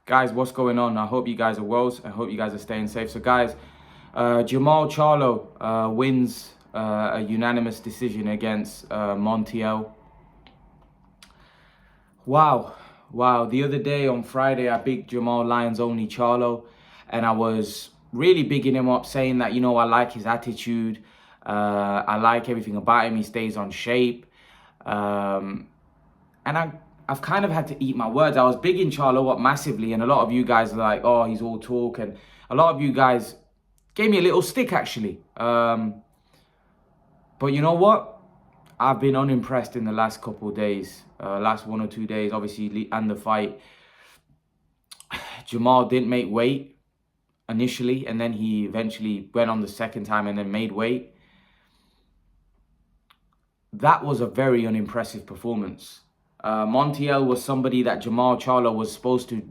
Guys, what's going on? I hope you guys are well. I hope you guys are staying safe. So guys, Jermall Charlo wins a unanimous decision against Montiel. Wow. Wow. The other day on Friday, I bigged Jermall Lions only Charlo, and I was really bigging him up, saying that, I like his attitude. I like everything about him. He stays on shape. And I've kind of had to eat my words. I was big in Charlo up massively, and a lot of you guys are like, oh, he's all talk, and a lot of you guys gave me a little stick actually. But you know what? I've been unimpressed in the last couple of days, last 1 or 2 days, obviously, and the fight. Jermall didn't make weight initially, and then he eventually went on the second time and then made weight. That was a very unimpressive performance. Montiel was somebody that Jermall Charlo was supposed to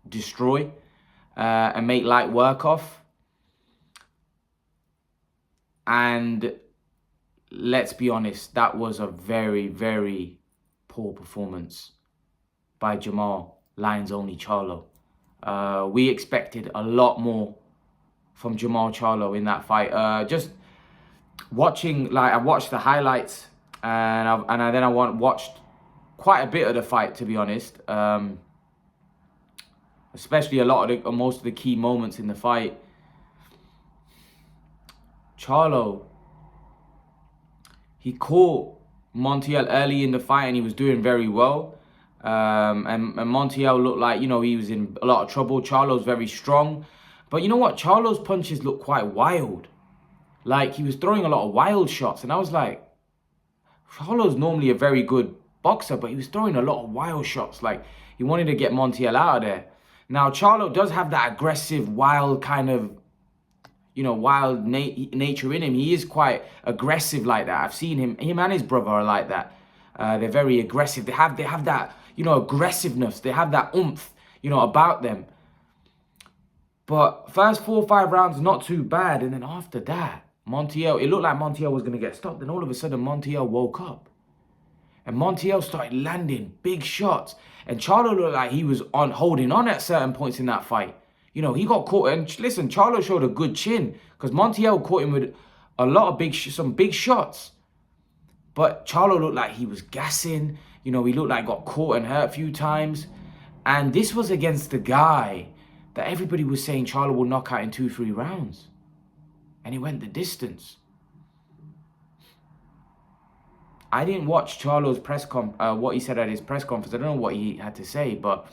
destroy and make light work of. And let's be honest, that was a very, very poor performance by Jermall Lions only Charlo. We expected a lot more from Jermall Charlo in that fight. Just watching, I watched the highlights and I watched quite a bit of the fight, to be honest. Especially most of the key moments in the fight. Charlo, he caught Montiel early in the fight and he was doing very well. And Montiel looked like, he was in a lot of trouble. Charlo's very strong. But you know what? Charlo's punches look quite wild. Like, he was throwing a lot of wild shots. And I was like, Charlo's normally a very good boxer, but he was throwing a lot of wild shots. Like, he wanted to get Montiel out of there. Now, Charlo does have that aggressive, wild kind of, wild nature in him. He is quite aggressive like that. I've seen him and his brother are like that. They're very aggressive. They have that, aggressiveness. They have that oomph, about them. But first 4 or 5 rounds, not too bad. And then after that, Montiel, it looked like Montiel was going to get stopped. Then all of a sudden, Montiel woke up. And Montiel started landing big shots. And Charlo looked like he was holding on at certain points in that fight. He got caught. And listen, Charlo showed a good chin because Montiel caught him with a lot of some big shots. But Charlo looked like he was gassing. He looked like got caught and hurt a few times. And this was against the guy that everybody was saying Charlo will knock out in 2-3 rounds. And he went the distance. I didn't watch Charlo's what he said at his press conference. I don't know what he had to say, but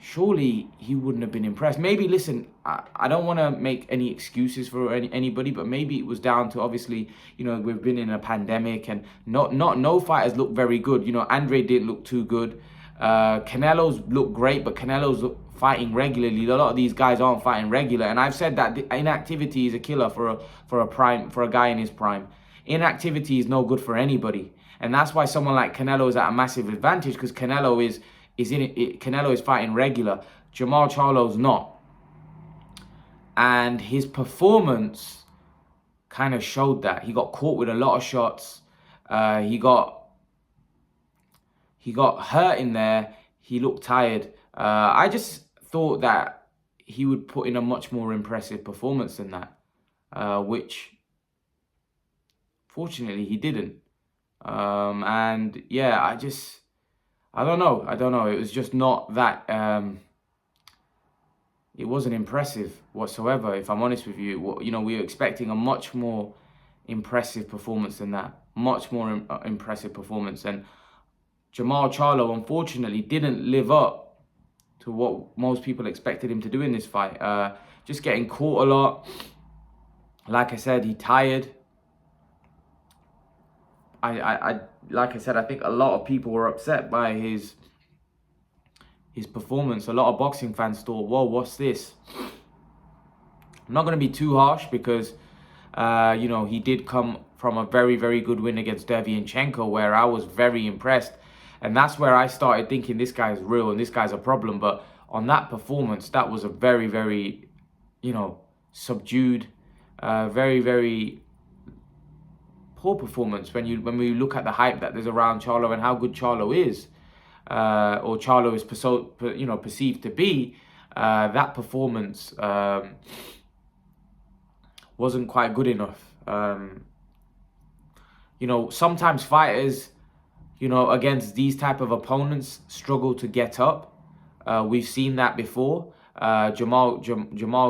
surely he wouldn't have been impressed. Maybe, listen, I don't want to make any excuses for anybody, but maybe it was down to, obviously, we've been in a pandemic and no fighters look very good. Andre didn't look too good. Canelo's look great, but Canelo's fighting regularly. A lot of these guys aren't fighting regular, and I've said that inactivity is a killer for a guy in his prime. Inactivity is no good for anybody, and that's why someone like Canelo is at a massive advantage, because Canelo is fighting regular. Jermall Charlo's not, and his performance kind of showed that. He got caught with a lot of shots. He got hurt in there. He looked tired. I just thought that he would put in a much more impressive performance than that, which fortunately he didn't. And yeah, I don't know. It was just not that, it wasn't impressive whatsoever, if I'm honest with you. We were expecting a much more impressive performance than that. Much more impressive performance. And Jermall Charlo, unfortunately, didn't live up to what most people expected him to do in this fight. Just getting caught a lot. Like I said, he tired. Like I said, I think a lot of people were upset by his performance. A lot of boxing fans thought, whoa, what's this? I'm not going to be too harsh because, he did come from a very, very good win against Derevyanchenko, where I was very impressed. And that's where I started thinking this guy's real and this guy's a problem. But on that performance, that was a very, very, subdued, very, very poor performance when we look at the hype that there's around Charlo and how good Charlo is. or Charlo is perceived to be, that performance wasn't quite good enough. Sometimes fighters, against these type of opponents, struggle to get up. We've seen that before. Jermall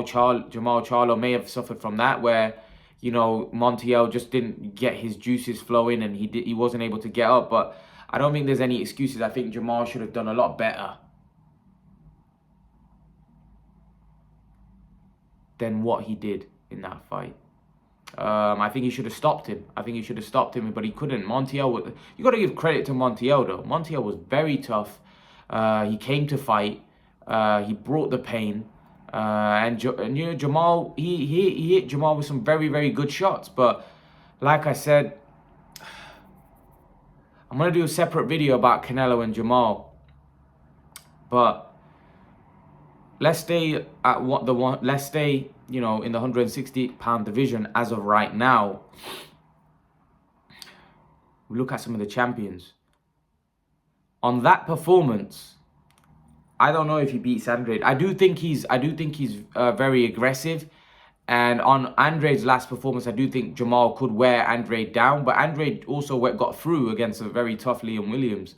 Charlo may have suffered from that, where Montiel just didn't get his juices flowing and he wasn't able to get up. But I don't think there's any excuses. I think Jermall should have done a lot better than what he did in that fight. I think he should have stopped him. But he couldn't. Montiel, you got to give credit to Montiel though. Montiel was very tough. He came to fight. He brought the pain. Jermall, he hit Jermall with some very, very good shots. But like I said, I'm gonna do a separate video about Canelo and Jermall. But let's stay at let's stay, in the 160-pound division as of right now. We look at some of the champions. On that performance, I don't know if he beats Andrade. I do think he's very aggressive. And on Andrade's last performance, I do think Jermall could wear Andrade down. But Andrade also got through against a very tough Liam Williams.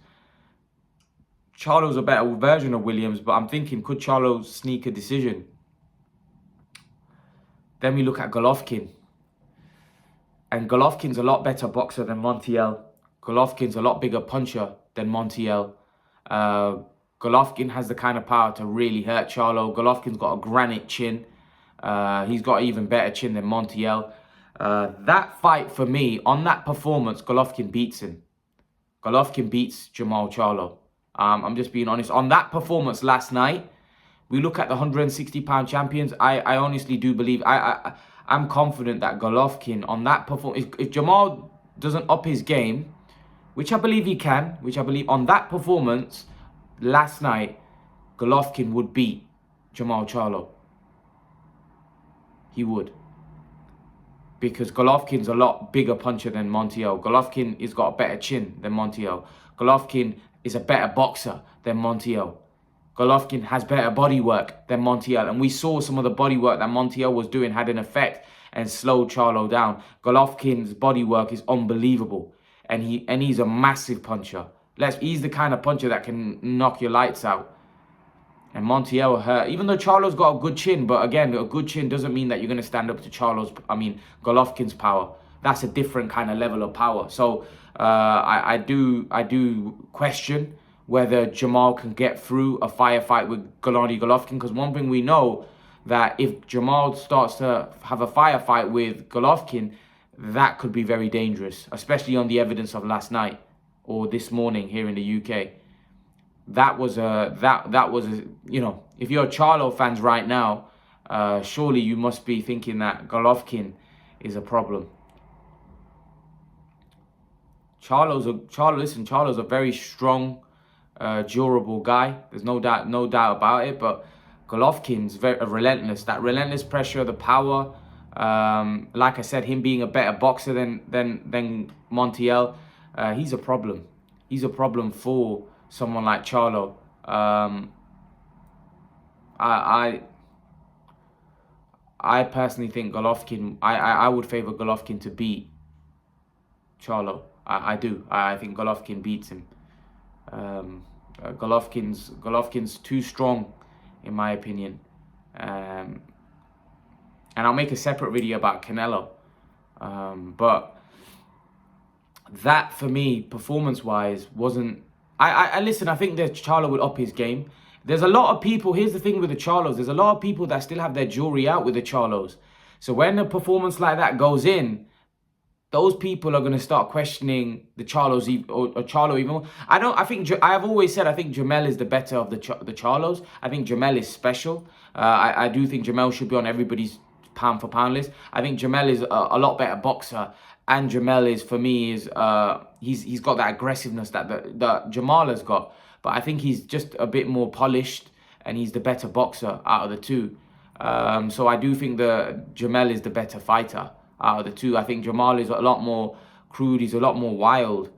Charlo's a better version of Williams, but I'm thinking, could Charlo sneak a decision? Then we look at Golovkin. And Golovkin's a lot better boxer than Montiel. Golovkin's a lot bigger puncher than Montiel. Golovkin has the kind of power to really hurt Charlo. Golovkin's got a granite chin. He's got an even better chin than Montiel. That fight, for me, on that performance, Golovkin beats him. Golovkin beats Jermall Charlo. I'm just being honest. On that performance last night, we look at the 160-pound champions. I honestly do believe, I'm confident that Golovkin on that performance, if Jermall doesn't up his game, which I believe he can, on that performance last night, Golovkin would beat Jermall Charlo. He would. Because Golovkin's a lot bigger puncher than Montiel. Golovkin has got a better chin than Montiel. Golovkin is a better boxer than Montiel. Golovkin has better bodywork than Montiel. And we saw some of the bodywork that Montiel was doing had an effect and slowed Charlo down. Golovkin's bodywork is unbelievable. And he's a massive puncher. He's the kind of puncher that can knock your lights out. And Montiel hurt. Even though Charlo's got a good chin, but again, a good chin doesn't mean that you're going to stand up to Golovkin's power. That's a different kind of level of power. So I do question whether Jermall can get through a firefight with Golovkin. Because one thing we know, that if Jermall starts to have a firefight with Golovkin, that could be very dangerous, especially on the evidence of last night or this morning here in the UK. That was a if you're Charlo fans right now, surely you must be thinking that Golovkin is a problem. Charlo's a very strong, durable guy. There's no doubt about it. But Golovkin's very relentless. That relentless pressure, the power. Like I said, him being a better boxer than Montiel, he's a problem. He's a problem for someone like Charlo. I personally think Golovkin. I would favor Golovkin to beat Charlo. I do. I think Golovkin beats him. Golovkin's too strong, in my opinion. And I'll make a separate video about Canelo. But that, for me, performance-wise, wasn't... Listen, I think that Charlo would up his game. There's a lot of people... Here's the thing with the Charlos. There's a lot of people that still have their jewelry out with the Charlos. So when a performance like that goes in, those people are going to start questioning the Charlos or Charlo even more. I have always said I think Jermall is the better of the Charlos. I think Jermall is special. I do think Jermall should be on everybody's pound for pound list. I think Jermall is a lot better boxer, and Jermall is, for me, he's got that aggressiveness that Jermall has got. But I think he's just a bit more polished, and he's the better boxer out of the two. So I do think Jermall is the better fighter out of the two. I think Jermall is a lot more crude. He's a lot more wild.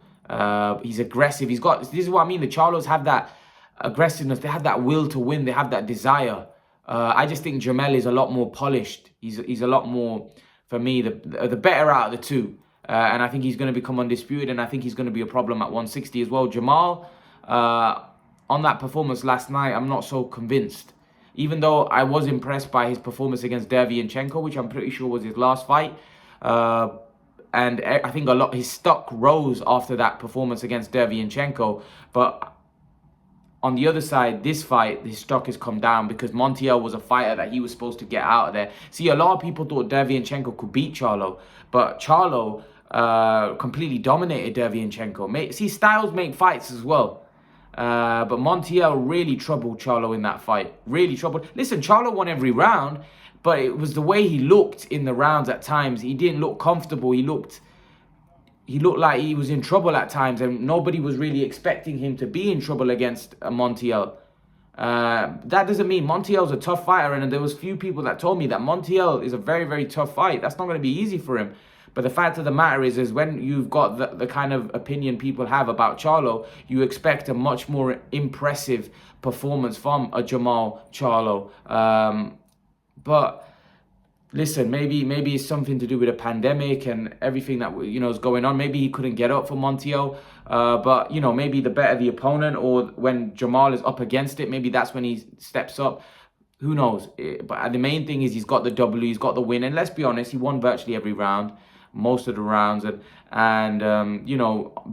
He's aggressive. This is what I mean. The Charlos have that aggressiveness. They have that will to win. They have that desire. I just think Jermall is a lot more polished. He's a lot more, for me, the better out of the two. And I think he's going to become undisputed, and I think he's going to be a problem at 160 as well. Jermall, on that performance last night, I'm not so convinced. Even though I was impressed by his performance against Derevyanchenko, which I'm pretty sure was his last fight. And I think his stock rose after that performance against Derevyanchenko. But on the other side, this fight, his stock has come down because Montiel was a fighter that he was supposed to get out of there. See, a lot of people thought Derevyanchenko could beat Charlo, but Charlo completely dominated Derevyanchenko. See, styles make fights as well. But Montiel really troubled Charlo in that fight. Really troubled. Listen, Charlo won every round, but it was the way he looked in the rounds at times. He didn't look comfortable. He looked like he was in trouble at times, and nobody was really expecting him to be in trouble against Montiel. That doesn't mean Montiel's a tough fighter, and there was few people that told me that Montiel is a very, very tough fight. That's not going to be easy for him. But the fact of the matter is when you've got the kind of opinion people have about Charlo, you expect a much more impressive performance from a Jermall Charlo. But listen, maybe it's something to do with a pandemic and everything that is going on. Maybe he couldn't get up for Montiel, but maybe the better the opponent, or when Jermall is up against it, maybe that's when he steps up. Who knows? But the main thing is he's got the W, he's got the win, and let's be honest, he won virtually every round, most of the rounds, and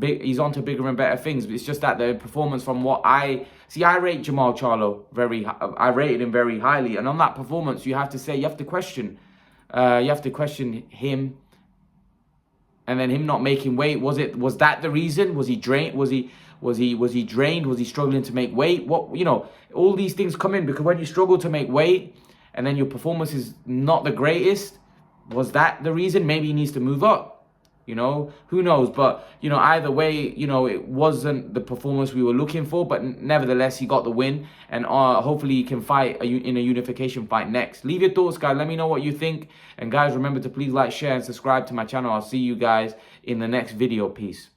he's on to bigger and better things. But it's just that the performance from what I rate Jermall Charlo I rated him very highly, and on that performance, you have to question. You have to question him, and then him not making weight. Was that the reason? Was he drained? Was he drained? Was he struggling to make weight? All these things come in, because when you struggle to make weight and then your performance is not the greatest, was that the reason? Maybe he needs to move up. Who knows? But either way, it wasn't the performance we were looking for, but nevertheless, he got the win, and hopefully he can fight in a unification fight next. Leave your thoughts, guys. Let me know what you think, and guys, remember to please like, share, and subscribe to my channel. I'll see you guys in the next video. Peace.